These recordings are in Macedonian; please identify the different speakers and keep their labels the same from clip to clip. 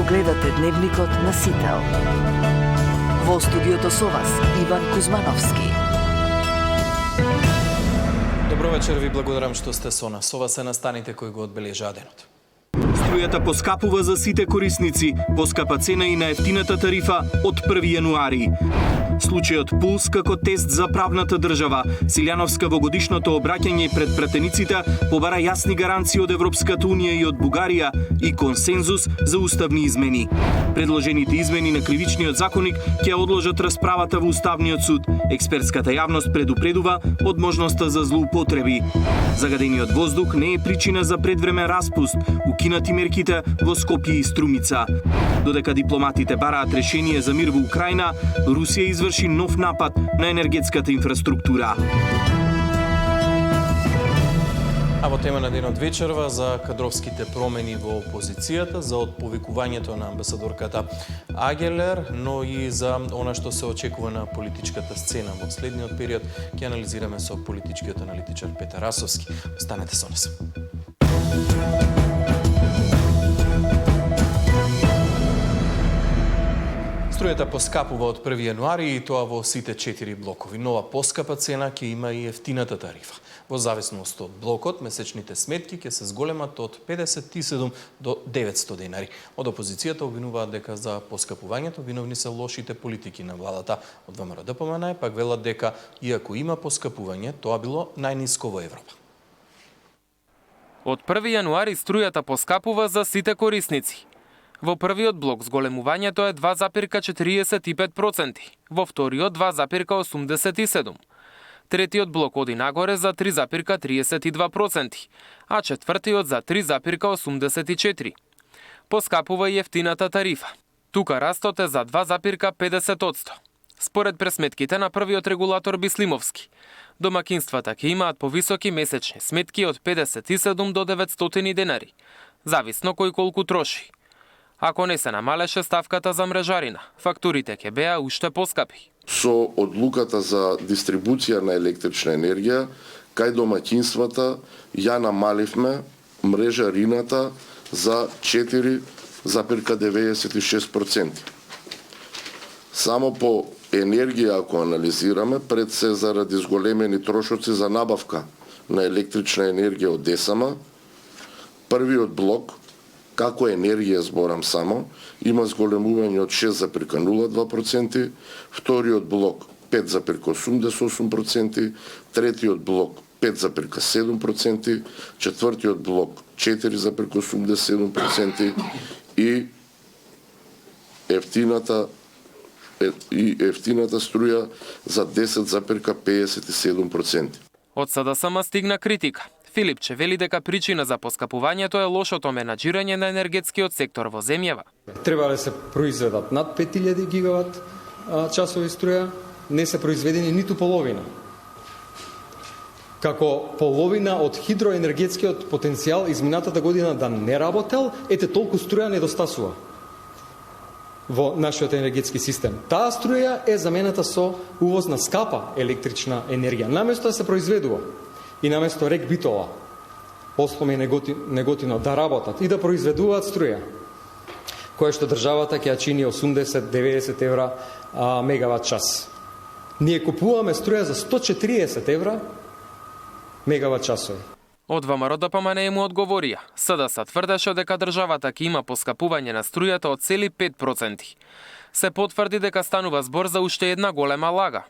Speaker 1: Гледате дневникот на Сител. Во студиото со вас Иван Кузмановски.
Speaker 2: Добро вечер, ви благодарам што сте со нас. Со вас се настаните кои го одбележаа денот.
Speaker 3: Струјата поскапува за сите корисници, поскапа цена и на ефтината тарифа од 1 јануари. Случајот Пулс како тест за правната држава. Силјановска во годишното обраќање пред пратениците побара јасни гаранции од Европската унија и од Бугарија и консензус за уставни измени. Предложените измени на кривичниот законник ќе одложат расправата во Уставниот суд. Експертската јавност предупредува од можноста за злоупотреби. Загадениот воздух не е причина за предвремен распуст, укинати мерките во Скопје и Струмица. Додека дипломатите бараат решение за мир во Украина, Русија изврши нов напад на енергетската инфраструктура.
Speaker 2: А во тема на денот вечерва за кадровските промени во опозицијата, за отповикувањето на амбасадорката Агелер, но и за она што се очекува на политичката сцена во следниот период, ќе анализираме со политичкиот аналитичар Петар Асовски. Останете со нас. Струјата поскапува од 1 јануари и тоа во сите 4 блокови. Нова поскапа цена ќе има и ефтината тарифа. Во зависност од блокот, месечните сметки ќе се зголемат од 57 до 900 денари. Од опозицијата обвинуваат дека за поскапувањето виновни се лошите политики на владата. Од ВМРО ДПМН пак велат дека иако има поскапување, тоа било најниско во Европа.
Speaker 4: Од 1 јануари струјата поскапува за сите корисници. Во првиот блок зголемувањето е 2,45%, во вториот 2,87%. Третиот блок оди нагоре за 3,32%, а четвртиот за 3,84%. Поскапува и ефтината тарифа. Тука растот е за 2,50%. Според пресметките на првиот регулатор Бислимовски, домакинствата ќе имаат повисоки месечни сметки од 57 до 900 денари, зависно кој колку троши. Ако не се намалеше ставката за мрежарина, фактурите ќе беа уште поскапи.
Speaker 5: Со одлуката за дистрибуција на електрична енергија, кај домаќинствата ја намаливме мрежарината за 4,96%. Само по енергија, ако анализираме, пред се заради зголемени трошоци за набавка на електрична енергија од ДЕСАМА, првиот блок, како енергија зборам само, има зголемување од 6,02%, вториот блок 5,88%, третиот блок 5,7%, четвртиот блок 4,87% и ефтината струја за 10,57%.
Speaker 4: Од СДСМ стигна критика. Филипче вели дека причина за поскапувањето е лошото менаџирање на енергетскиот сектор во земјава.
Speaker 6: Треба да се произведат над 5000 гигават часови струја, не се произведени ниту половина. Како половина од хидроенергетскиот потенцијал изминатата година да не работел, ете толку струја недостасува во нашиот енергетски систем. Таа струја е замената со увоз на скапа електрична енергија, наместо да се произведува и наместо Рек Битола, Ослом и Неготино да работат и да произведуваат струја, која што државата ќе ја чини 80-90 евра мегават час. Ние купуваме струја за 140 евра мегават часови.
Speaker 4: Од ВМРО ДПМН му одговорија. СДС тврдеше дека државата ќе има поскапување на струјата од цели 5%. Се потврди дека станува збор за уште една голема лага.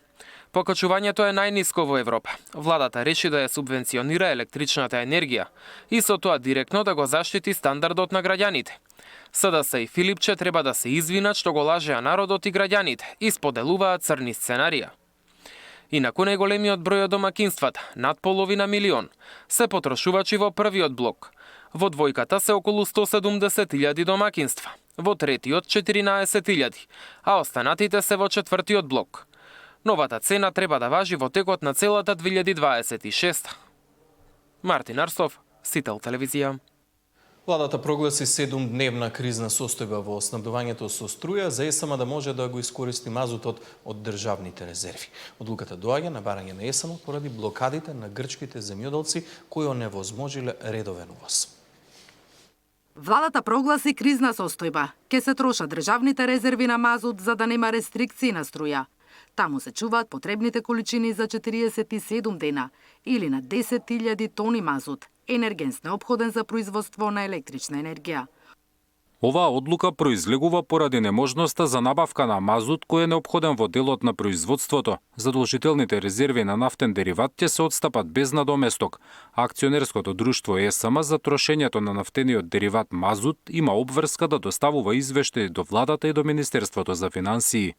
Speaker 4: Покачувањето е најниско во Европа. Владата реши да ја субвенционира електричната енергија и со тоа директно да го заштити стандардот на граѓаните. СДС и Филипче треба да се извинат што го лажеа народот и граѓаните и споделуваат црни сценарија. Инаку најголемиот број од домакинствата, над половина милион, се потрошувачи во првиот блок. Во двојката се околу 170.000 домакинства, во третиот 14.000, а останатите се во четвртиот блок. Новата цена треба да важи во текот на целата 2026. Мартин Арстов, Сител телевизија.
Speaker 2: Владата прогласи 7-дневна кризна состојба во снабдувањето со струја за ЕСМ да може да го искористи мазутот од државните резерви. Одлуката доаѓа на барање на ЕСМ поради блокадите на грчките земјоделци кои оневозможиле редовен увоз.
Speaker 7: Владата прогласи кризна состојба. Ке се трошат државните резерви на мазут за да нема рестрикции на струја. Таму се чуваат потребните количини за 47 дена или на 10.000 тони мазут, енергенс неопходен за производство на електрична енергија.
Speaker 8: Оваа одлука произлегува поради неможноста за набавка на мазут кој е неопходен во делот на производството. Задолжителните резерви на нафтен дериват ќе се отстапат без надоместок. Акционерското друштво ЕСМ за трошењето на нафтениот дериват мазут има обврска да доставува извештаи до владата и до Министерството за финансии.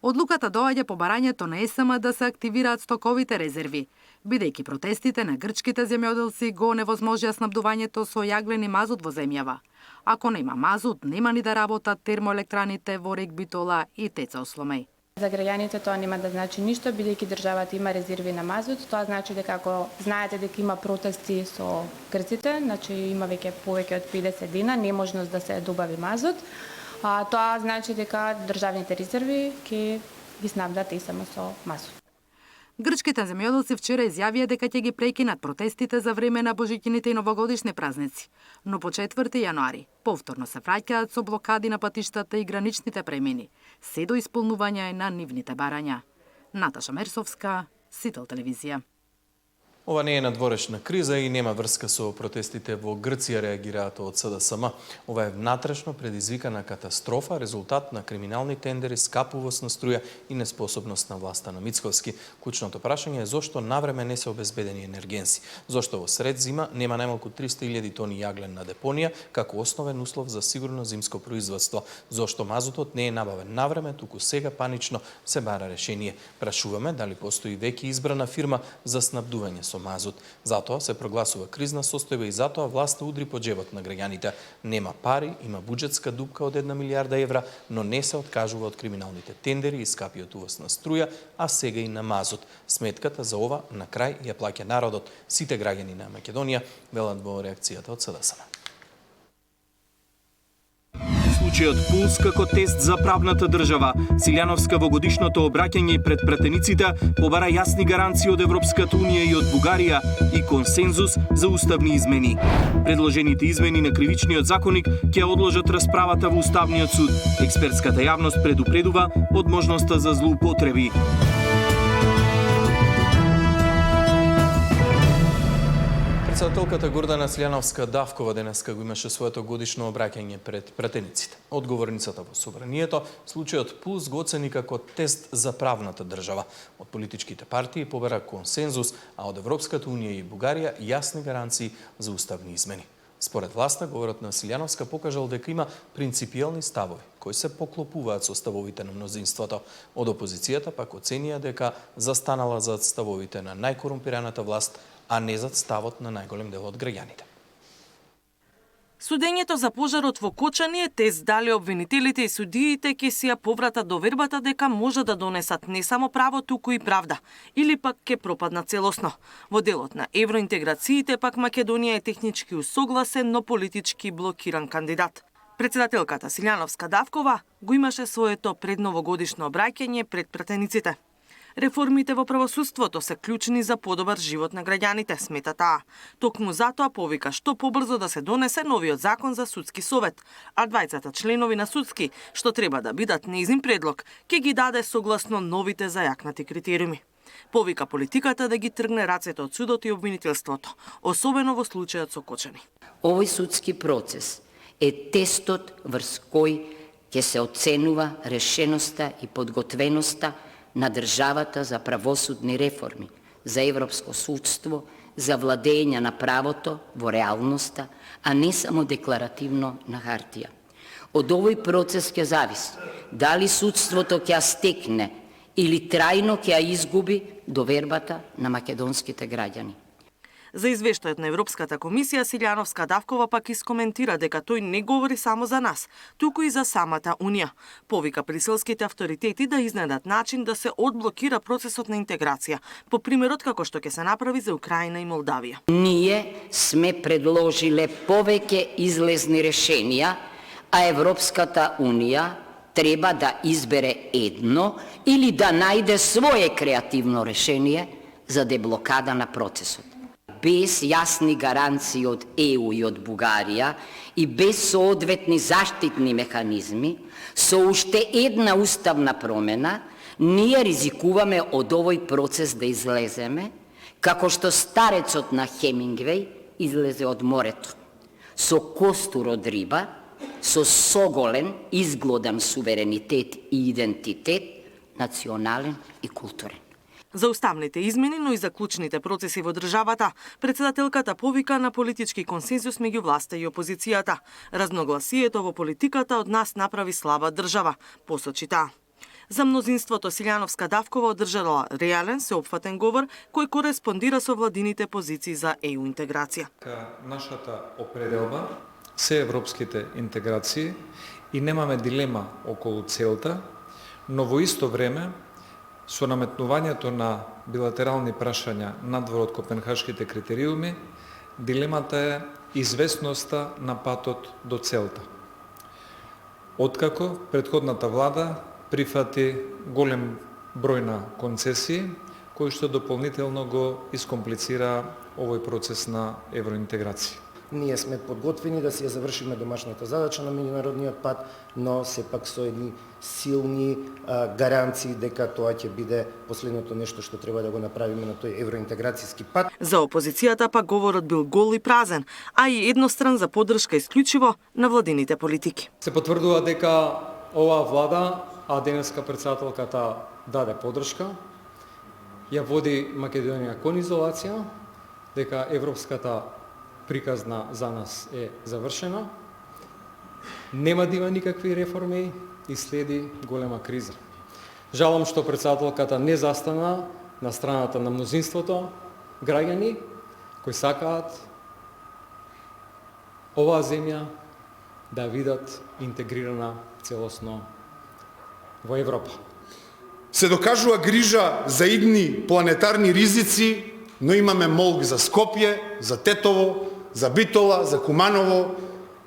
Speaker 7: Одлуката доаѓа по барањето на ЕСМ да се активираат стоковите резерви, бидејќи протестите на грчките земјоделци го невозможија снабдувањето со јаглени мазут во земјава. Ако нема мазут, нема ни да работат термоелектраните во Рек Битола и Теца Осломеј.
Speaker 9: За граѓаните тоа нема да значи ништо, бидејќи државата има резерви на мазут. Тоа значи дека ако знаете дека има протести со грците, значи има веќе повеќе од 50 дена неможност да се добави мазут. Тоа значи дека државните резерви ќе ги снабдат ЕСМ со мазут.
Speaker 7: Грчките земјоделци вчера изјавија дека ќе ги прекинат протестите за време на божиќините и новогодишни празници, но по 4 јануари повторно се враќаат со блокади на патиштата и граничните премини, се до исполнување на нивните барања. Наташа Мерсовска, Сител телевизија.
Speaker 2: Ова не е надворешна криза и нема врска со протестите во Грција, реагираат од СДСМ. Ова е внатрешно предизвикана катастрофа, резултат на криминални тендери, скапувост на струја и неспособност на власта на Мицковски. Клучното прашање е зошто навреме не се обезбедени енергенси. Зошто во сред зима нема најмалку 300.000 тони јаглен на депонија како основен услов за сигурно зимско производство. Зошто мазутот не е набавен навреме, туку сега панично се бара решение. Прашуваме дали постои веќе избрана фирма за снабдување со мазут. Затоа се прогласува кризна состојба и затоа власта удри по џебот на граѓаните. Нема пари, има буџетска дупка од 1 милијарда евра, но не се откажува од криминалните тендери и скапиот увоз на струја, а сега и на мазут. Сметката за ова на крај ја плаќа народот, сите граѓани на Македонија, велат во реакцијата од СДСМ.
Speaker 3: Случајот Пулс како тест за правната држава, Силјановска во годишното обраќање пред пратениците побара јасни гаранции од Европската унија и од Бугарија и консензус за уставни измени. Предложените измени на кривичниот законник ќе одложат расправата во Уставниот суд. Експертската јавност предупредува од можноста за злоупотреби.
Speaker 2: Председателката Гордана Силјановска-Давкова денеска го имаше своето годишно обраќање пред пратениците. Одговорницата во Собранието случајот Пулс го оцени како тест за правната држава. Од политичките партии побара консензус, а од Европската унија и Бугарија јасни гаранции за уставни измени. Според власта, говорот на Силјановска покажал дека има принципиелни ставови, кои се поклопуваат со ставовите на мнозинството. Од опозицијата пак оценија дека застанала зад ставовите на најкорумпираната власт, а не зад ставот на најголем дел од граѓаните.
Speaker 10: Судењето за пожарот во Кочани е тест дали обвинителите и судиите ќе си ја повратат довербата дека може да донесат не само право, туку и правда, или пак ќе пропаднат целосно. Во делот на евроинтеграциите пак Македонија е технички усогласен, но политички блокиран кандидат. Председателката Силјановска-Давкова го имаше своето предновогодишно обраќање пред пратениците. Реформите во правосудството се клучни за подобар живот на граѓаните, смета таа. Токму затоа повика што побрзо да се донесе новиот закон за судски совет, а 20 членови на судски, што треба да бидат нејзин предлог, ќе ги даде согласно новите зајакнати критериуми. Повика политиката да ги тргне рацете од судот и обвинителството, особено во случајот со Кочани.
Speaker 11: Овој судски процес е тестот врз кој ќе се оценува решеноста и подготвеноста на државата за правосудни реформи, за европско судство, за владење на правото во реалноста, а не само декларативно на хартија. Од овој процес ќе зависи дали судството ќе стекне или трајно ќе изгуби довербата на македонските граѓани.
Speaker 10: За извештајот на Европската комисија, Силјановска-Давкова пак искоментира дека тој не говори само за нас, туку и за самата Унија. Повика бриселските авторитети да изнедат начин да се одблокира процесот на интеграција, по примерот како што ќе се направи за Украина и Молдавија.
Speaker 11: Ние сме предложиле повеќе излезни решенија, а Европската Унија треба да избере едно или да најде свое креативно решение за деблокада на процесот. без јасни гаранции од ЕУ и од Бугарија и без соодветни заштитни механизми, со уште една уставна промена, ние ризикуваме од овој процес да излеземе, како што старецот на Хемингвеј излезе од морето, со костур од риба, со соголен, изглодан суверенитет и идентитет, национален и културен.
Speaker 10: За уставните измени, но и за клучните процеси во државата, председателката повика на политички консензус меѓу власта и опозицијата. Разногласието во политиката од нас направи слаба држава, посочи таа. За мнозинството Силјановска Давкова одржала реален, сеопфатен говор кој кореспондира со владините позиции за ЕУ интеграција.
Speaker 6: Нашата определба се европските интеграции и немаме дилема околу целта, но во исто време со наметнувањето на билатерални прашања надвор од копенхашките критериуми, дилемата е известноста на патот до целта. Откако претходната влада прифати голем број на концесии, кои што дополнително го искомплицира овој процес на евроинтеграција.
Speaker 12: Ние сме подготвени да си ја завршиме домашната задача на меѓународниот пат, но сепак со едни силни гаранции дека тоа ќе биде последното нешто што треба да го направиме на тој евроинтеграцијски пат.
Speaker 10: За опозицијата пак говорот бил гол и празен, а и едностран за поддршка исклучиво на владините политики.
Speaker 6: Се потврдува дека оваа влада, а денеска председателката даде поддршка, ја води Македонија кон изолација, дека европската приказна за нас е завршена, нема да има никакви реформи и следи голема криза. Жалам што председателката не застана на страната на мнозинството граѓани кои сакаат оваа земја да видат интегрирана целосно во Европа.
Speaker 13: Се докажува грижа за идни планетарни ризици, но имаме молби за Скопје, за Тетово, за Битола, за Куманово,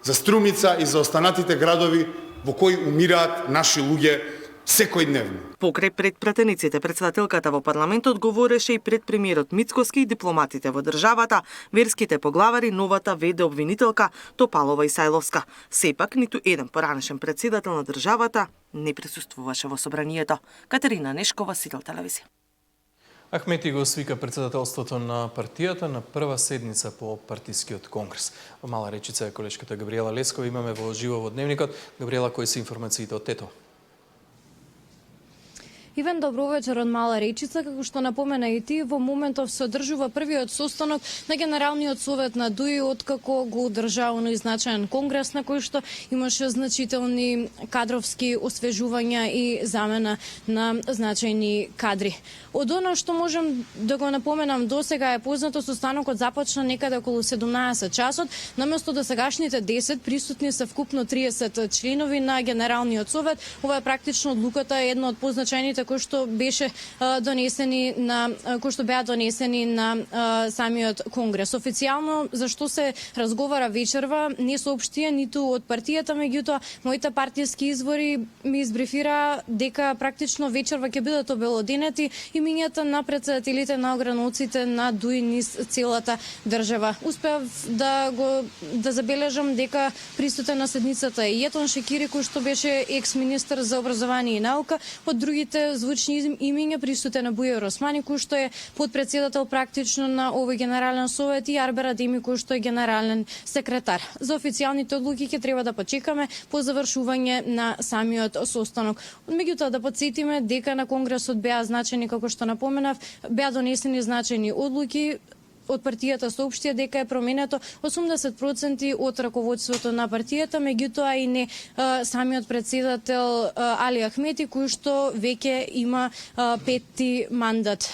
Speaker 13: за Струмица и за останатите градови во кои умираат наши луѓе секојдневно.
Speaker 10: Покрај предпратениците, председателката во парламентот говореше и пред премиерот Мицкоски и дипломатите во државата, верските поглавари, новата ВД обвинителка Топалова Исајловска. Сепак, ниту еден поранешен председател на државата не присуствуваше во собранието. Катерина Нешкова, Сител телевизија.
Speaker 2: Ахмети го свика председателството на партијата на прва седница по партискиот конгрес. Во Мала Речица е колешката Габриела Лескова, имаме во живо во Дневникот. Габриела, кои се информациите од Тето?
Speaker 14: Иван, добро вечер од Мала Речица. Како што напомена и ти, во моментов се одржува првиот состанок на Генералниот совет на ДУИ откако го одржа оној значаен конгрес на кој што имаше значителни кадровски освежувања и замена на значајни кадри. Од она што можам да го напоменам досега е познато, состанокот започна некаде околу 17 часот, наместо до сегашните 10 присутни се вкупно 30 членови на Генералниот совет. Ова е практично одлуката, една од позначајните кои што беа донесени на самиот конгрес. Официјално за што се разговара вечерва не соопштија ниту од партијата, меѓутоа моите партиски извори ми избрифира дека практично вечерва ќе бидат обелоденети имињата на председателите на ограноците на ДУИ низ целата држава. Успеав да забележам дека присутен на седницата е Јетон Шекири, кој што беше екс-министер за образование и наука. Од другите звучни имиња присутен на Бујар Османи, кој што е подпредседател практично на овој генерален совет, и Арбер Адеми, кој што е генерален секретар. За официјалните одлуки ќе треба да почекаме по завршување на самиот состанок. Меѓутоа да подсетиме дека на конгресот беа значени, како што напоменав, беа донесени значени одлуки. Од партијата соопштија дека е променето 80% од раководството на партијата, меѓутоа и не самиот председател Али Ахмети, кој што веќе има петти мандат.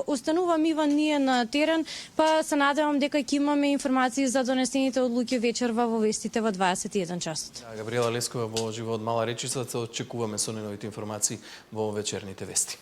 Speaker 14: Останувам Иван ние на терен, па се надевам дека ќе имаме информации за донесените одлуки вечерва во вестите во 21 часот.
Speaker 2: Габриела Лескова во живо од Мала Речица, се очекуваме со неновите информации во вечерните вести.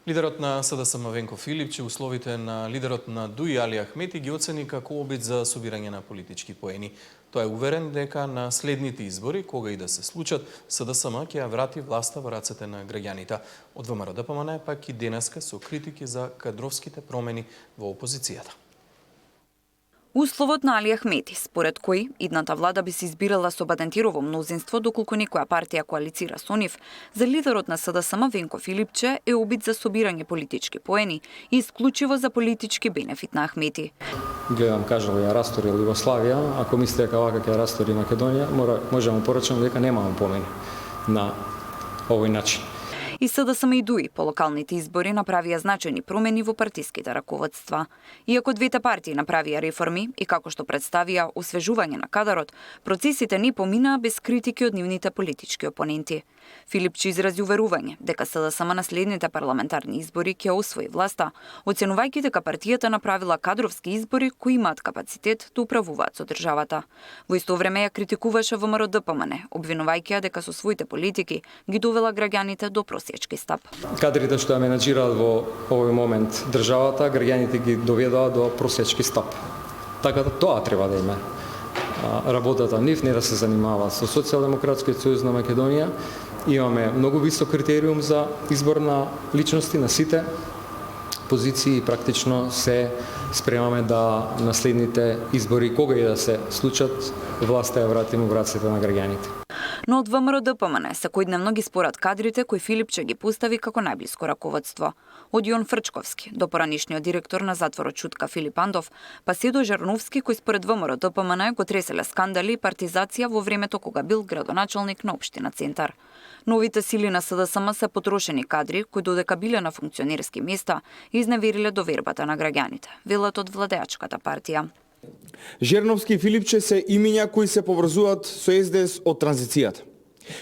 Speaker 2: Лидерот на СДСМ Венко Филипче условите на лидерот на ДУИ Али Ахмети ги оцени како обид за собирање на политички поени. Тој е уверен дека на следните избори, кога и да се случат, СДСМ ќе ја врати власта во рацете на граѓаните. Од ВМРО ДПМН пак и денеска со критики за кадровските промени во опозицијата.
Speaker 15: Условот на Али Ахмети, според кој идната влада би се избирала со бадентирово мнозинство доколку некоја партија коалицира со нив, за лидерот на СДСМ Венко Филипче е обид за собирање политички поени и исклучиво за политички бенефит на Ахмети.
Speaker 6: Гледам кажало ја растори Југославија, ако мислите дека вака ќе растори Македонија, можеме порачам дека немаме помени на овој начин.
Speaker 15: И СДСМ и ДУИ по локалните избори направија значајни промени во партиските раководства. Иако двете партии направија реформи и како што представија освежување на кадарот, процесите не поминаа без критики од нивните политички опоненти. Филипче изрази уверување дека СДСМ на следните парламентарни избори ќе освои власта, оценувајќи дека партијата направила кадровски избори кои имаат капацитет да управуваат со државата. Во исто време ја критикуваше ВМРО ДПМН, обвинувајќи ја дека со своите политики ги довела граѓаните до просечки стап.
Speaker 6: Кадрите што ја менаџираат во овој момент државата, граѓаните ги доведоа до просечки стап. Така да тоа треба да име работата нив, не да се занимаваат со Социјалдемократскиот сојуз на Македонија. Имаме многу висок критериум за избор на личности на сите позиции и практично се спремаме да наследните избори, кога и да се случат, власта ја вратиме во рацете на граѓаните.
Speaker 15: Но од ВМРО ДПМН секојдневно ги спорат кадрите кои Филипче ги постави како најблиско раководство. Од Јон Фрчковски до поранишниот директор на затворот Чутка Филип Андов, па се до Жарновски кој според ВМРО ДПМН го треселе скандали и партизација во времето кога бил градоначалник на општина Центар. Новите сили на СДСМ се потрошени кадри кои додека биле на функционерски места изневериле довербата на граѓаните, велат од владеачката партија.
Speaker 16: Жерновски и Филипче се имиња кои се поврзуваат со СДС од транзицијата.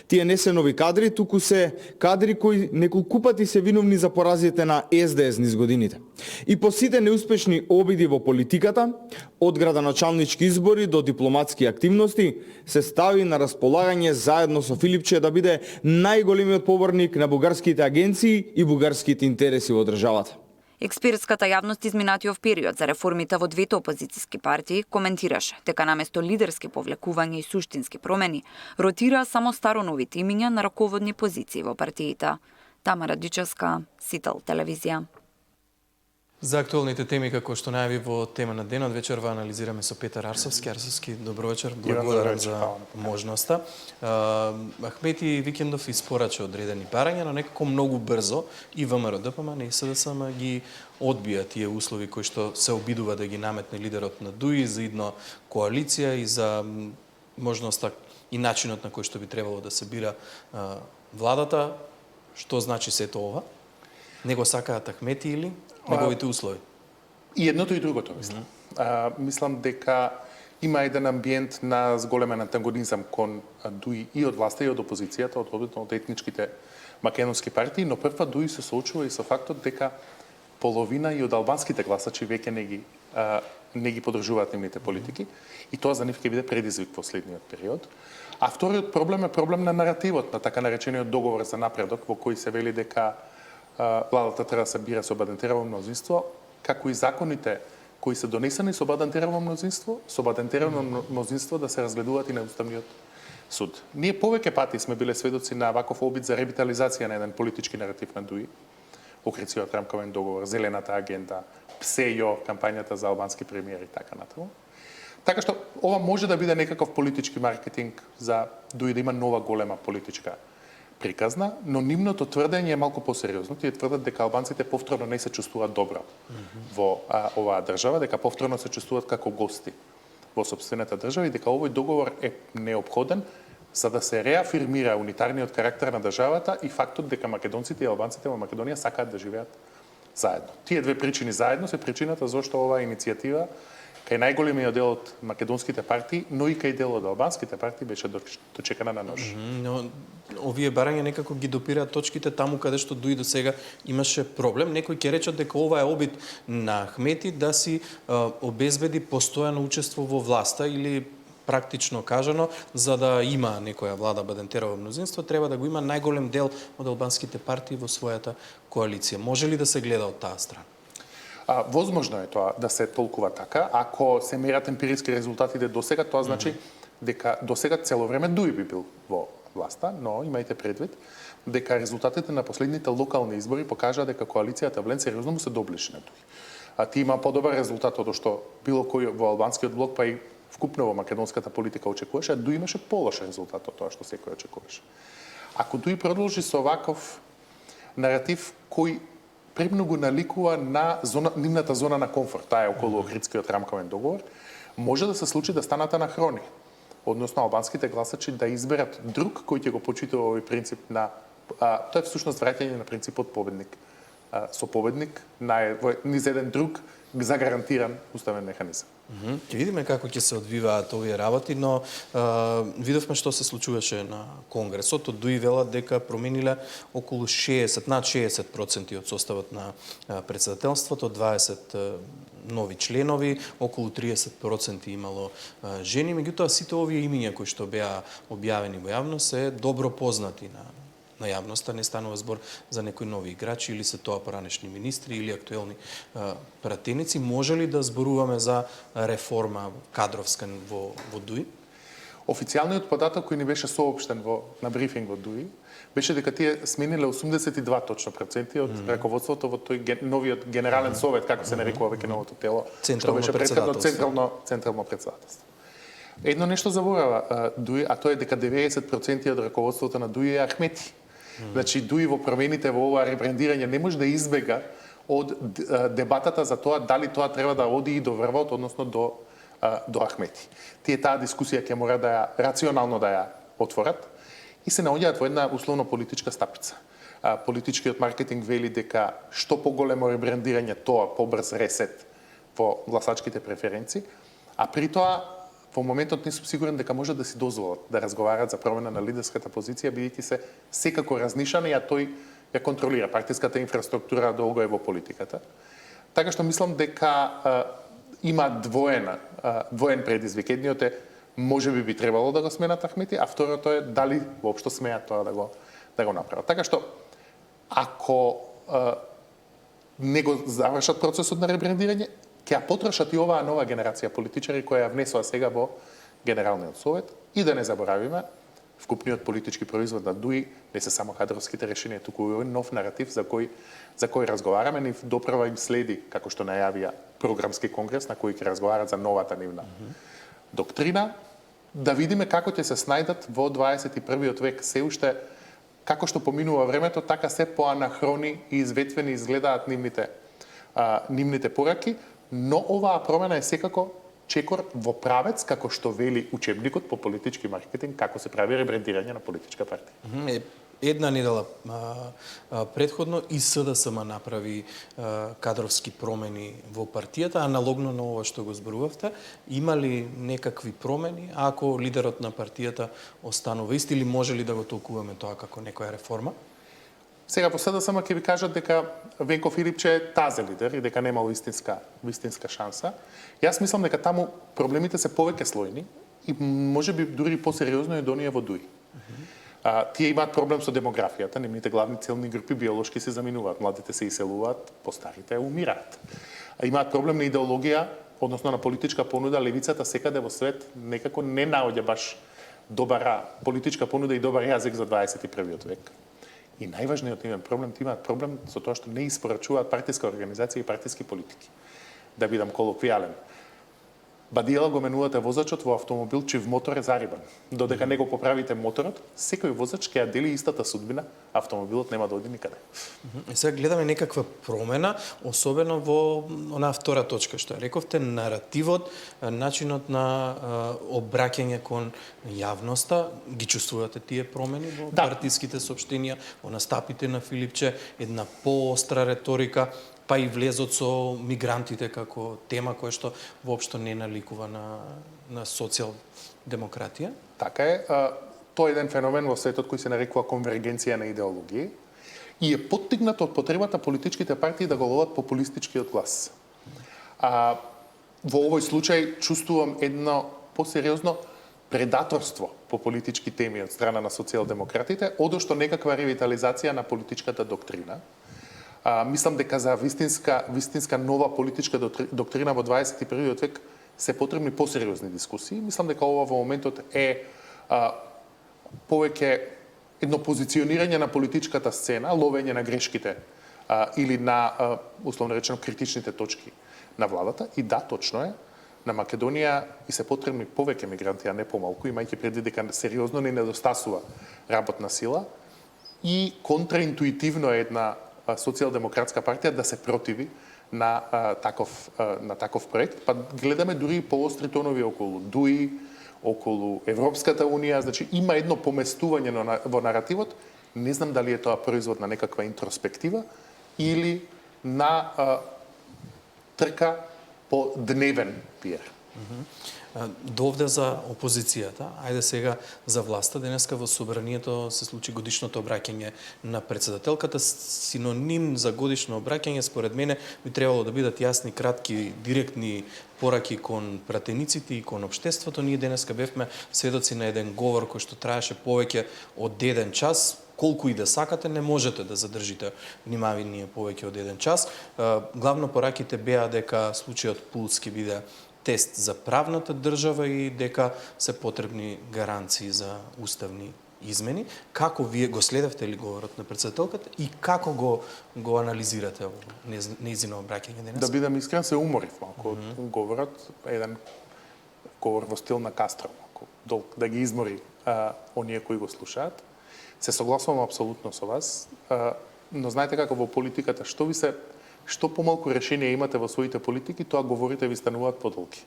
Speaker 16: Тие не се нови кадри, туку се кадри кои неколку пати се виновни за поразите на СДС низ годините. И по сите неуспешни обиди во политиката, од градоначалнички избори до дипломатски активности, се стави на располагање заедно со Филипче да биде најголемиот поборник на бугарските агенции и бугарските интереси во државата.
Speaker 15: Експертската јавност изминатиот период за реформите во двете опозицијски партии коментираше дека наместо лидерски повлекувања и суштински промени, ротира само староновите имиња на раководни позиции во партиите. Тамара Дичевска, Сител телевизија.
Speaker 2: За актуалните теми како што најави во тема на денот, вечерва анализираме со Петар Арсовски. Арсовски, добро вечер, благодарам за можноста. Ахмети Викендов испорача одредени барања, но некако многу брзо и ВМРО ДПМН и СДСМ ги одбија тие услови кои што се обидува да ги наметне лидерот на ДУИ за идно коалиција и за можноста и начинот на кој што би требало да се бира владата. Што значи сето ова? Него сакаат Ахмети или неговите услови?
Speaker 17: И едното и другото, мислам. Мислам дека има еден амбиент на зголемен антагонизам кон ДУИ и од власта и од опозицијата, од етничките македонски партии, но прва ДУИ се соочува и со фактот дека половина и од албанските гласачи веќе не ги подржуваат нивните политики и тоа за нив ќе биде предизвик во следниот период. А вториот проблем е проблем на наративот, на така наречениот договор за напредок, во кој се вели дека владата треба да се бира со бадентерово мнозинство, како и законите кои се донесени со бадентерово мнозинство да се разгледуваат и на Уставниот суд. Ние повеќе пати сме биле сведоци на ваков обид за ревитализација на еден политички наратив на ДУИ, Охридскиот рамковен договор, Зелената агенда, ПСЕЙО, кампањата за албански премиер и така натаму. Така што ова може да биде некаков политички маркетинг за ДУИ да има нова голема политичка приказна, но нивното тврдење е малку посериозно. Тие тврдат дека албанците повторно не се чувствуваат добро во оваа држава, дека повторно се чувствуваат како гости во сопствената држава и дека овој договор е неопходен за да се реафирмира унитарниот карактер на државата и фактот дека македонците и албанците во Македонија сакаат да живеат заедно. Тие две причини заедно се причината зашто оваа иницијатива кај најголемиот дел од македонските партии, но и кај дел од албанските партии беше дочекана на нож.
Speaker 2: Но овие барања некако ги допираат точките таму каде што ДУИ до сега имаше проблем. Некои ќе речат дека ова е обид на Ахмети да си обезбеди постојано учество во власта или практично кажано, за да има некоја влада бадентерово мнозинство, треба да го има најголем дел од албанските партии во својата коалиција. Може ли да се гледа од таа страна?
Speaker 17: Возможно е тоа да се толкува така. Ако се мерат емпириски резултатите до сега, тоа значи дека до сега цело време ДУИ би бил во власта, но имајте предвид дека резултатите на последните локални избори покажаа дека коалицијата Влен сериозно му се доближи на ДУИ. Ти има подобар резултат од што било кој во албанскиот блок, па и вкупно во македонската политика очекуваше, а Дуи имаше полош резултат од тоа што секој очекуваше. Ако Дуи продолжи со ваков наратив кој премногу наликува на нивната зона на комфорт, таа е околу Охридскиот рамковен договор, може да се случи да станат анахрони. Односно албанските гласачи да изберат друг кој ќе го почитува овој принцип на тоа е всушност враќање на принципот победник со победник низ еден друг загарантиран уставен механизам.
Speaker 2: Ќе видиме како ќе се одвиваат овие работи, но видовме што се случуваше на Конгресот. Од Дуи велат дека промениле околу 60, над 60% од составот на председателството, 20 нови членови, околу 30% имало жени, меѓутоа сите овие имиња кои што беа објавени во јавност се добро познати на јавноста, не станува збор за некои нови играчи или се тоа поранешни министри или актуелни пратеници. Може ли да зборуваме за реформа кадровска во Дуи?
Speaker 17: Официјалниот податок кој ни беше соопштен на брифинг во Дуи беше дека тие смениле 82 точно проценти од раководството во тој новиот генерален совет, како се нарекува веќе новото тело, што беше претходно централно председателство. Едно нешто заборава Дуи, а тоа е дека 90% од раководството на Дуи е ахмети. Значи, Дуи во промените во ова ребрендирање не може да избега од дебатата за тоа дали тоа треба да оди и до врвот, односно до ахмети. Тие таа дискусија ќе мора да ја рационално да ја отворат и се наоѓаат во една условно политичка стапица. Политичкиот маркетинг вели дека што поголемо ребрендирање, тоа побрз ресет во гласачките преференции, а при тоа во моментот не сум сигурен дека може да си дозволат да разговарат за промена на лидерската позиција, бидејќи се секако разнишани, а тој ја контролира партиската инфраструктура долго е во политиката. Така што мислам дека има двоен предизвик. Едниот е можеби би требало да го сменат Ахмети, а второто е дали воопшто смеат тоа да го направат. Така што ако не го завршат процесот на ребрендирање, ќе ја потрошат и оваа нова генерација политичари која ја внесоа сега во Генералниот совет и да не заборавиме, вкупниот политички производ на Дуи не се само кадровските решенија, туку и нов наратив за кој разговараме, нив доправа им следи, како што најавија програмски конгрес на кој ќе разговарат за новата нивна доктрина, да видиме како ќе се снајдат во 21. век се уште како што поминува времето, така се поанахрони и изветвени изгледаат нивните пораки, но оваа промена е секако чекор во правец, како што вели учебникот по политички маркетинг, како се прави ребрендирање на политичка партија.
Speaker 2: Една недела предходно и СДСМ направи кадровски промени во партијата, аналогно на ова што го зборувавте. Има ли некакви промени, ако лидерот на партијата останува ист, или може ли да го толкуваме тоа како некоја реформа?
Speaker 17: Сега по СДСМ ќе ви кажат дека Венко Филипче е тазе лидер и дека немало вистинска шанса. Јас мислам дека таму проблемите се повеќе слојни и можеби дури посериозно и од оние во Дуи. Тие имаат проблем со демографијата, нивните главни целни групи биолошки се заминуваат, младите се иселуваат, постарите умираат. Имаат проблем на идеологија, односно на политичка понуда, левицата секаде во свет некако не наоѓа баш добра политичка понуда и добар јазик за 21. век. И најважниот нивен проблем, имаат проблем со тоа што не испорачуваат партиска организација и партиски политики. Да бидам колоквијален. Бадиела го менувате возачот во автомобил чив мотор е зарибан. Додека не го поправите моторот, секој возач ќе ја дели истата судбина, автомобилот нема да оди никаде.
Speaker 2: Сега гледаме некаква промена, особено во онаа втора точка што рековте, наративот, начинот на обраќање кон јавноста. Ги чувствувате тие промени во партиските соопштенија, во настапите на Филипче, една поостра реторика, па и влезот со мигрантите како тема која што воопшто не наликува на социјал-демократија?
Speaker 17: Така е. Тоа е еден феномен во светот кој се нарекува конвергенција на идеологии и е поттигнат од потребата политичките партии да го ловат популистичкиот глас. Во овој случај чувствувам едно посериозно предаторство по политички теми од страна на социјал-демократите, одошто некаква ревитализација на политичката доктрина. Мислам дека за вистинска нова политичка доктрина во 21. век се потребни посериозни дискусии. Мислам дека ова во моментот е повеќе едно позиционирање на политичката сцена, ловење на грешките или на, условно речено, критичните точки на владата. И да, точно е, на Македонија и се потребни повеќе мигранти, а не помалку, имајќи преди дека сериозно не недостасува работна сила и контраинтуитивно е една социјалдемократска партија да се противи на таков проект. Па гледаме дури поостри тонови околу ДУИ, околу Европската унија, значи има едно поместување во наративот. Не знам дали е тоа производ на некаква интроспектива или на трка по дневен пиер.
Speaker 2: Довде за опозицијата, ајде сега за власта. Денеска во собранието се случи годишното обраќање на председателката. Синоним за годишно обраќање според мене би требало да бидат јасни, кратки, директни пораки кон пратениците и кон општеството. Ние денеска бевме сведоци на еден говор кој што траеше повеќе од 1 час. Колку и да сакате, не можете да задржите внимание повеќе од 1 час. Главно пораките беа дека случајот Пулс ќе биде тест за правната држава и дека се потребни гаранции за уставни измени. Како вие го следевте ли говорот на председателката и како го анализирате во нејзино обраќање денес?
Speaker 17: Да бидам искрен, се уморив малку од говорот, еден говор во стил на Кастро, малку, да ги измори оние кои го слушаат. Се согласувам апсолутно со вас, но знаете како во политиката, што помалку решение имате во своите политики, тоа говорите ви стануваат подолги.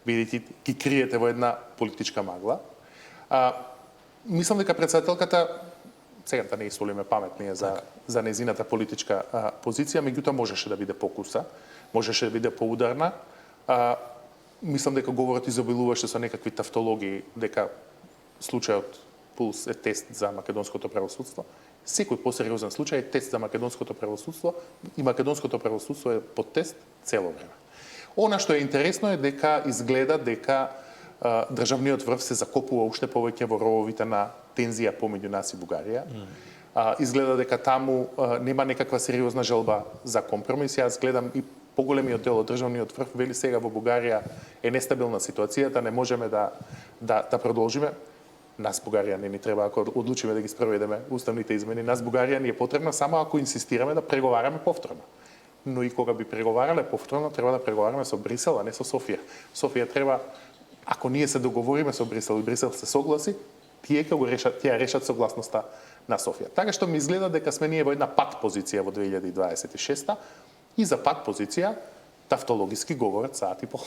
Speaker 17: Бидејќи ги криете во една политичка магла. Мислам дека председателката, сега да не истолиме паметнije за незината политичка позиција, меѓутоа можеше да биде покуса, можеше да биде поударна. Мислам дека говорот изобилуваше со некакви тавтологии, дека случајот Пулс е тест за македонското правосудство. Секој посериозен случај е тест за македонското правосудство и македонското правосудство е под тест цело време. Она што е интересно е дека изгледа дека државниот врв се закопува уште повеќе во рововите на тензија помеѓу нас и Бугарија. Изгледа дека таму нема некаква сериозна желба за компромис. Јас гледам и поголемиот дел од државниот врв вели сега во Бугарија е нестабилна ситуацијата, не можеме да продолжиме. Нас Бугарија не ни треба, ако одлучиме да ги спроведеме уставните измени, нас Бугарија ни е потребна само ако инсистираме да преговараме повторно. Но и кога би преговарале повторно, треба да преговараме со Брисел, а не со Софија. Софија треба, ако ние се договориме со Брисел и Брисел се согласи, тие ќе решат согласноста на Софија. Така што ми изгледа дека сме ние во една пат позиција во 2026 и за пат позиција тавтологиски говорат саат и пол.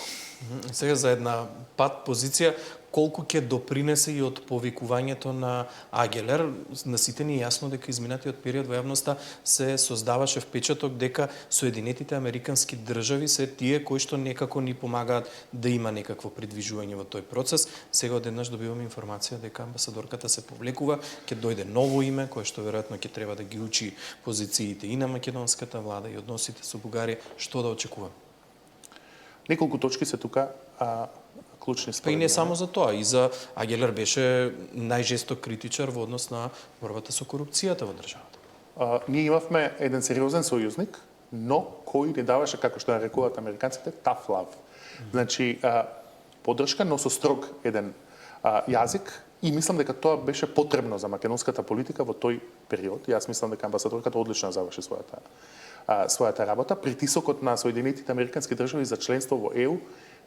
Speaker 2: Сега за една пат позиција, колку ќе допринесе и од повикувањето на Агелер? На сите ни е јасно дека изминатиот период во јавноста се создаваше впечаток дека Соединетите Американски држави се тие кои што некако ни помагаат да има некакво придвижување во тој процес. Сега одеднаш добиваме информација дека амбасадорката се повлекува, ќе дојде ново име кое што веројатно ќе треба да ги учи позициите и на македонската влада и односите со Бугарија. Што да очекуваме?
Speaker 17: Неколку точки се тука клучни според.
Speaker 2: Па и не само за тоа, и за Агелер беше најжесток критичар во однос на борбата со корупцијата во државата.
Speaker 17: Ние имавме еден сериозен сојузник, но кој ни даваше, како што нарекуваат американците, tough love. Значи, поддршка, но со строг еден јазик, и мислам дека тоа беше потребно за македонската политика во тој период. Јас мислам дека амбасадорката одлично заврши својата работа. Притисокот на Соединетите Американски држави за членство во ЕУ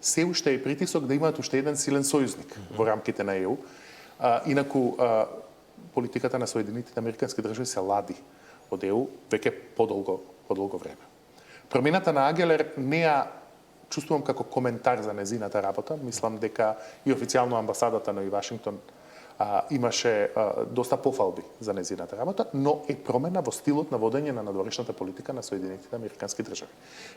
Speaker 17: се уште е притисок да имаат уште еден силен сојузник во рамките на ЕУ. Инаку политиката на Соединетите Американски држави се лади од ЕУ веќе подолго време. Промената на Агелер не ја чувствувам како коментар за незината работа. Мислам дека и официјално амбасадата на Вашингтон имаше доста пофалби за незината работа, но е промена во стилот на водење на надворешната политика на Соединетите Американски држави.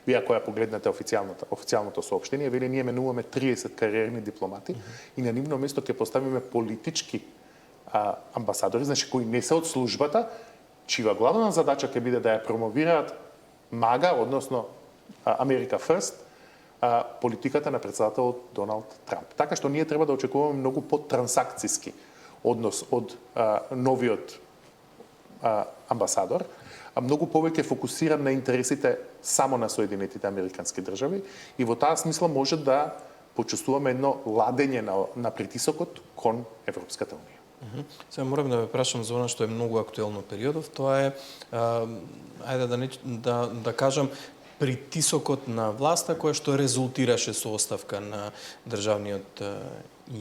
Speaker 17: Вие ако ја погледнете официјалното соопштение, вели ние менуваме 30 кариерни дипломати и на нивно место ќе поставиме политички амбасадори, значи кои не се од службата, чија главна задача ќе биде да ја промовираат МАГА, односно Америка First, политиката на председателот Доналд Трамп. Така што ние треба да очекуваме многу по-трансакцијски однос од новиот амбасадор, а многу повеќе фокусиран на интересите само на Соединетите Американски држави и во таа смисла може да почувствуваме едно ладење на притисокот кон Европската унија.
Speaker 2: Сега морам да ве прашам за она што е многу актуелно периодов, тоа е, ајде да кажам, притисокот на власта која што резултираше со оставка на државниот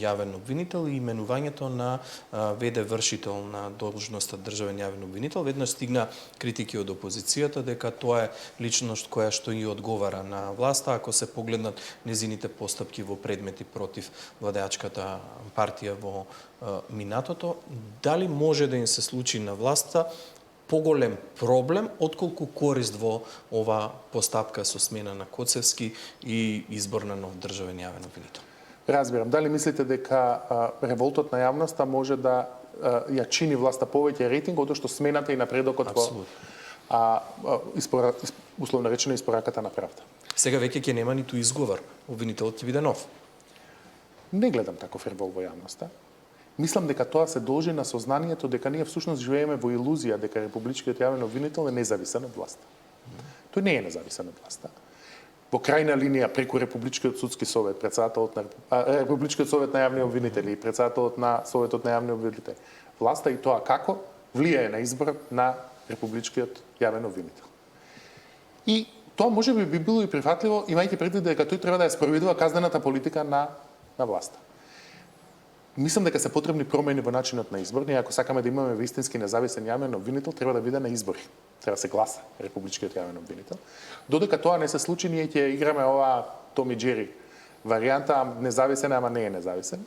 Speaker 2: јавен обвинител и именувањето на ВД вршител на должноста државен јавен обвинител. Веднаш стигна критики од опозицијата дека тоа е личност која што и одговара на власта ако се погледнат незините постапки во предмети против владеачката партија во минатото. Дали може да им се случи на власта поголем проблем отколку корист во ова постапка со смена на Коцевски и избор на нов државен јавен обвинител?
Speaker 17: Разбирам. Дали мислите дека револтот на јавноста може да ја чини власта повеќе рейтинг од што смената и напредокот во условно речено испораката на правда?
Speaker 2: Сега веќе ќе нема ниту изговор. Обвинителот ќе биде нов.
Speaker 17: Не гледам таков револ во јавноста. Мислам дека тоа се должи на сознанието дека ние всушност живееме во илузија дека републичкиот јавен обвинител е независен од власта. Тој не е независен од власта. Во крајна линија преку Републичкиот судски совет, председателот на Републичкиот совет на јавни обвинители и председателот на Советот на јавни обвинители, власта и тоа како влијае на изборот на Републичкиот јавен обвинител. И тоа можеби би било и прифатливо, имајќи предвид дека тој треба да ја спроведува казнената политика на власта. Мислам дека се потребни промени во начинот на избор. Ние ако сакаме да имаме вистински независен јавен обвинител, треба да биде на избори. Треба да се гласа Републичкиот јавен обвинител. Додека тоа не се случи, ние ќе играме ова Том и Џери варијанта, независен, ама не е независен.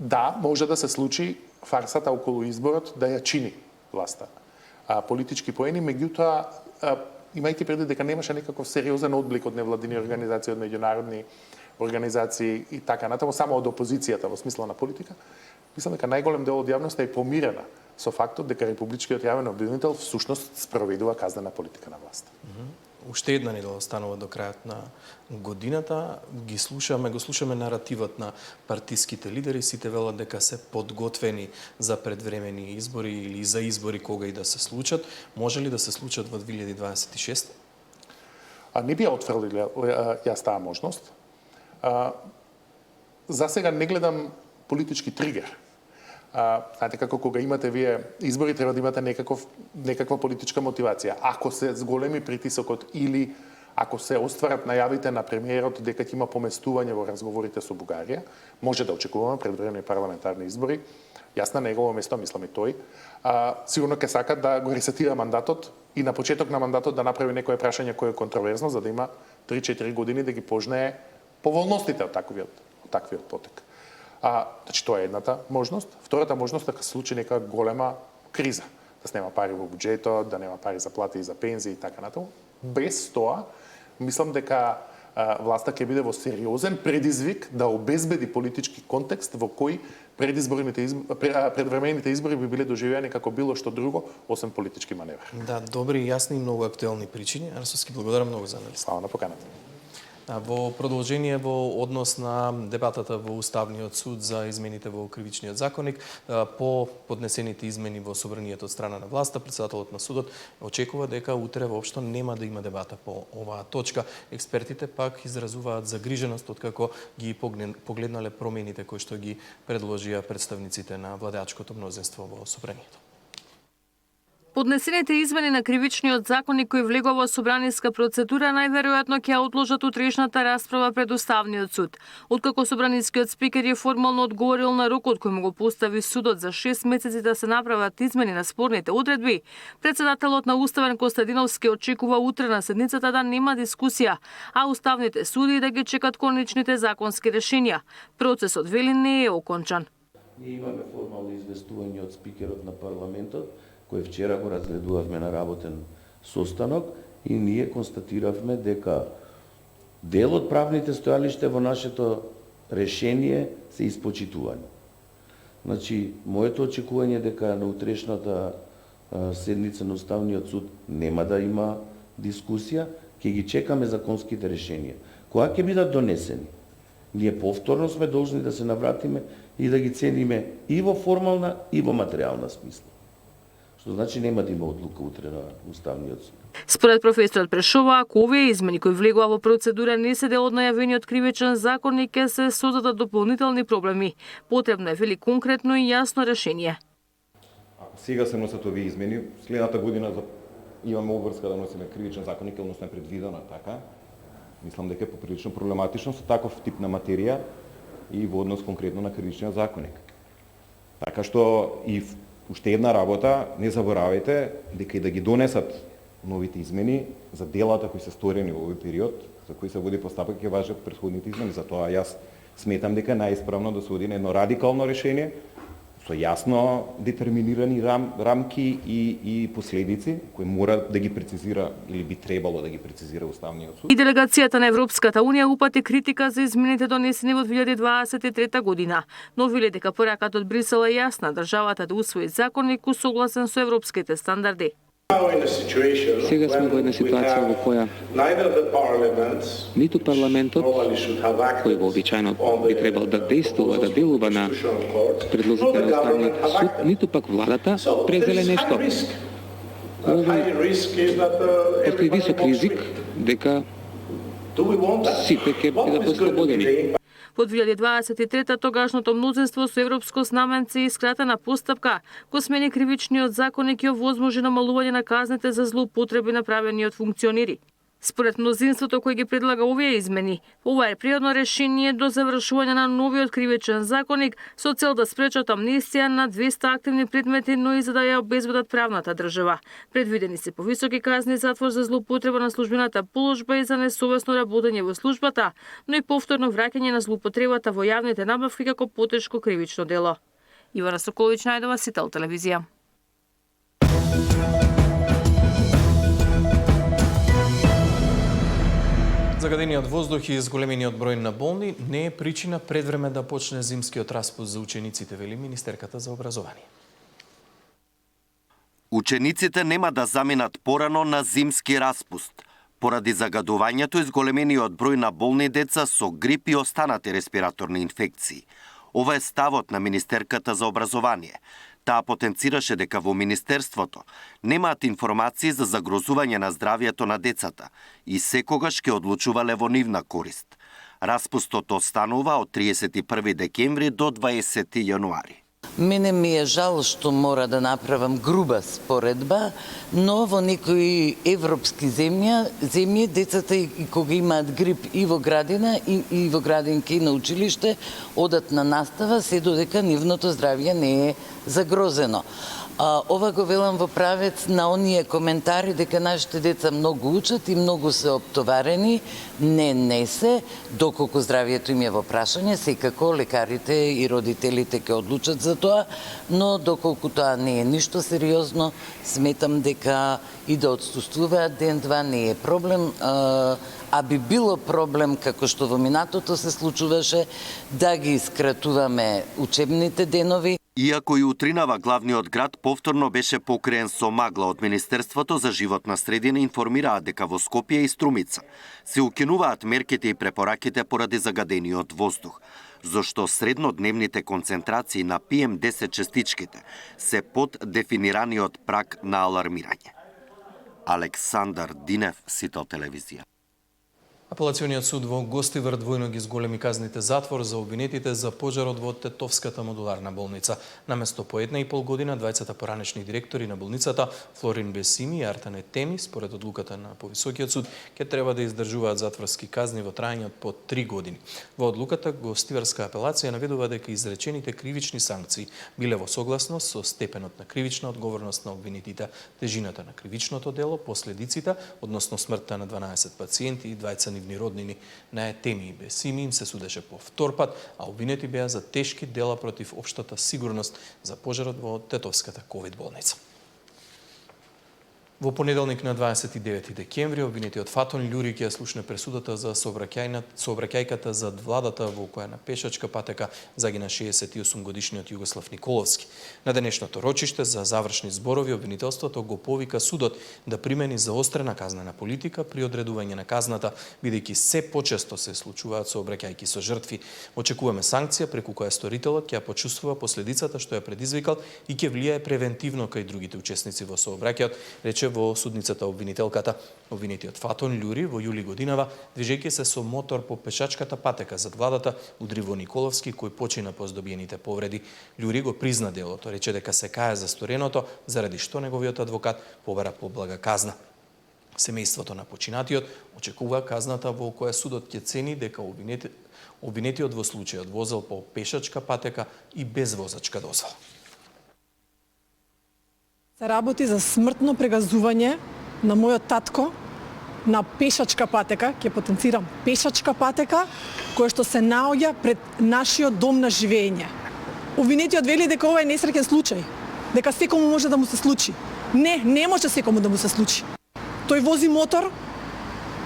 Speaker 17: Да, може да се случи фарсата околу изборот да ја чини власта. Политички поени, меѓутоа, имајќи предвид дека немаше некаков сериозен одблик од невладини организации, од меѓународни организации и така натаму, само од опозицијата во смисла на политика, мислам дека најголем дел од јавноста е помирена со фактот дека Републичкиот јавен обвинител всушност спроведува казнена политика на власта.
Speaker 2: Уште една недела останува до крајот на годината. Го слушаме наративот на партиските лидери, сите велат дека се подготвени за предвремени избори или за избори кога и да се случат. Може ли да се случат во 2026?
Speaker 17: Не би ја отфрлил јас таа можност. За сега не гледам политички тригер. Знаете како кога имате вие избори треба да имате некаква политичка мотивација. Ако се зголеми притисокот или ако се остварат најавите на премиерот дека ќе има поместување во разговорите со Бугарија, може да очекуваме предвремени парламентарни избори. Јас на негово место, мислам и тој, сигурно ќе сака да го ресетира мандатот и на почеток на мандатот да направи некое прашање кое е контроверзно, за да има 3-4 години да ги пожнее поволностите од таквиот потек. Значи, тоа е едната можност. Втората можност е да се случи нека голема криза. Да се нема пари во буџетот, да нема пари за плати и за пензии и така натаму. Без тоа, мислам дека власта ќе биде во сериозен предизвик да обезбеди политички контекст во кој предвремените избори би биле доживеани како било што друго, освен политички маневр.
Speaker 2: Да, добри, јасни и многу актуелни причини. Арсовски, благодарам многу за анализ.
Speaker 17: Слава на поканата.
Speaker 2: Во продолжение во однос на дебатата во Уставниот суд за измените во Кривичниот законник, по поднесените измени во собранието од страна на власта, председателот на судот очекува дека утре воопшто нема да има дебата по оваа точка. Експертите пак изразуваат загриженост откако ги погледнале промените кои што ги предложија представниците на владеачкото мнозинство во собранието.
Speaker 18: Поднесените измени на Кривичниот законник кои влегува во собраниска процедура најверојатно ќе отложат утрешната расправа пред Уставниот суд. Откако собранискиот спикер е формално одговорил на рокот кој му го постави судот за 6 месеци да се направат измени на спорните одредби, председателот на Уставен Костадиновски очекува утре на седницата да нема дискусија, а уставните суди да ги чекат конечните законски решенија. Процесот, вели, не е окончан.
Speaker 19: Ние имаме формално известување од спикерот на парламентот, кој вчера го разгледувавме на работен состанок и ние констатиравме дека дел од правните стојалишта во нашето решение се испочитувани. Значи, моето очекување дека на утрешната седница на Уставниот суд нема да има дискусија, ќе ги чекаме законските решенија. Кога ќе бидат донесени? Ние повторно сме должни да се навратиме и да ги цениме и во формална и во материјална смисла. Што значи нема да има одлука утре на Уставниот суд.
Speaker 18: Според професорот Прешова, ако овие измени кои влегува во процедура не се дел од најавениот кривичен законник, ќе се создадат дополнителни проблеми. Потребно е, вели, конкретно и јасно решение.
Speaker 20: Сега се носат овие измени, следната година за имаме обврска да носиме кривичен законник, односно е предвидено така. Мислам дека е поприлично проблематично со таков тип на материја и во однос конкретно на кривичниот законник. Така што и уште една работа, не заборавајте дека и да ги донесат новите измени за делата кои се сторени во овој период, за кои се води постапок, ќе важат претходните измени. Затоа јас сметам дека најисправно да се оди на едно радикално решение со јасно детерминирани рамки и последици кои мора да ги прецизира или би требало да ги прецизира Уставниот суд.
Speaker 18: И делегацијата на Европската Унија упати критика за измените донесени во 2023 година, но вели дека пораката од Брисел е јасна државата да усвои законник согласен со европските стандарди.
Speaker 21: Сега сме во една ситуација во која ниту парламентот, кој вообичаено би требал да действува, да делува на предлозите на Уставниот суд, ниту пак владата презеле нешто. Постои висок ризик дека сите ќе бидат ослободени.
Speaker 18: Во 2023 тогашното мнозинство со европско знаменце и скратена постапка го смени кривичниот законник и овозможи намалување на казните за злоупотреби направени од функционери. Според мнозинството кој ги предлага овие измени, ова е пријатно решение до завршување на новиот кривичен законник со цел да спречат амнестија на 200 активни предмети, но и за да ја обезбедат правната држава. Предвидени се повисоки казни затвор за злоупотреба на службената положба и за несовесно работење во службата, но и повторно враќање на злоупотребата во јавните набавки како потешко кривично дело. Ивана Соколовиќ, најдова, Сител телевизија.
Speaker 2: Загадениот воздух и зголемениот број на болни не е причина пред време да почне зимскиот распуст за учениците, вели министерката за образование.
Speaker 22: Учениците нема да заминат порано на зимски распуст, поради загадувањето и зголемениот број на болни деца со грип и останати респираторни инфекции. Ова е ставот на министерката за образование. Таа потенцираше дека во Министерството немаат информации за загрозување на здравјето на децата и секогаш ќе одлучувале во нивна корист. Распустот останува од 31 декември до 20 јануари.
Speaker 23: Мене ми е жал што мора да направам груба споредба, но во некои европски земји децата и кога имаат грип и во градина и во градинки на училиште одат на настава се додека нивното здравје не е загрозено. Ова го велам во правец на оние коментари дека нашите деца многу учат и многу се оптоварени. Не се, доколку здравјето им е во прашање, секако лекарите и родителите ќе одлучат за тоа, но доколку тоа не е ништо сериозно, сметам дека и да отсуствуваат ден-два не е проблем, а би било проблем, како што во минатото се случуваше, да ги скратуваме учебните денови.
Speaker 22: Иако и утринава главниот град повторно беше покриен со магла, од Министерството за животна средина информираа дека во Скопје и Струмица се укинуваат мерките и препораките поради загадениот воздух, зашто среднодневните концентрации на PM10 частичките се под дефинираниот праг на алармирање. Александар Динев, Сител телевизија.
Speaker 2: Апелациониот суд во Гостивар двојно ги зголеми казните затвор за обвинетите за пожарот во Тетовската модуларна болница. Наместо по 1,5 година, двајцата поранешни директори на болницата, Флорин Бесими и Артане Теми, според одлуката на повисокиот суд, ќе треба да издржуваат затворски казни во трајање од по 3 години. Во одлуката, Гостиварска апелација наведува дека изречените кривични санкции биле во согласност со степенот на кривична одговорност на обвинетите, тежината на кривичното дело, последиците, односно смртта на 12 пациенти и двајца роднини на Теми и Бесими им се судеше по втор пат, а обвинети беа за тешки дела против општата сигурност за пожарот во Тетовската ковид болница. Во понеделник на 29 декември обвинетиот Фатон Љури ќе слушне пресудата за сообраќајката за владата во која на пешачка патека загина 68 годишниот Југослав Николовски. На денешното рочиште за завршни зборови обвинителството го повика судот да примени заострена казнена политика при одредување на казната, бидејќи се почесто се случуваат сообраќајки со жртви. Очекуваме санкција преку која сторителот ќе почувствува последицата што ја предизвикал и ќе влијае превентивно кај другите учесници во сообраќајот, рече во судницата обвинителката. Обвинетиот Фатон Љури во јули годинава, движејќи се со мотор по пешачката патека зад владата, удри во Николовски, кој почина по здобиените повреди. Љури го призна делото, рече дека се кае за стореното, заради што неговиот адвокат побара поблага казна. Семејството на починатиот очекува казната во која судот ќе цени дека обвинетиот во случајот возел по пешачка патека и без возачка дозвола.
Speaker 1: Се работи за смртно прегазување на мојот татко на пешачка патека, ќе потенцирам пешачка патека, која што се наоѓа пред нашиот дом на живење. Обвинетиот вели дека ова е несреќен случај, дека секому може да му се случи. Не може секому да му се случи. Тој вози мотор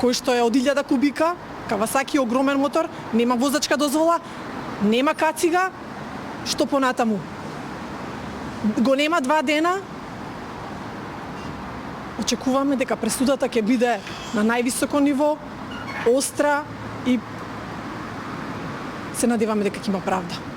Speaker 1: кој што е од 1000 кубика, Кавасаки огромен мотор, нема возачка дозвола, нема кацига, што понатаму? Го нема 2 дена. Очекуваме дека пресудата ќе биде на највисоко ниво, остра и се надеваме дека ќе има правда.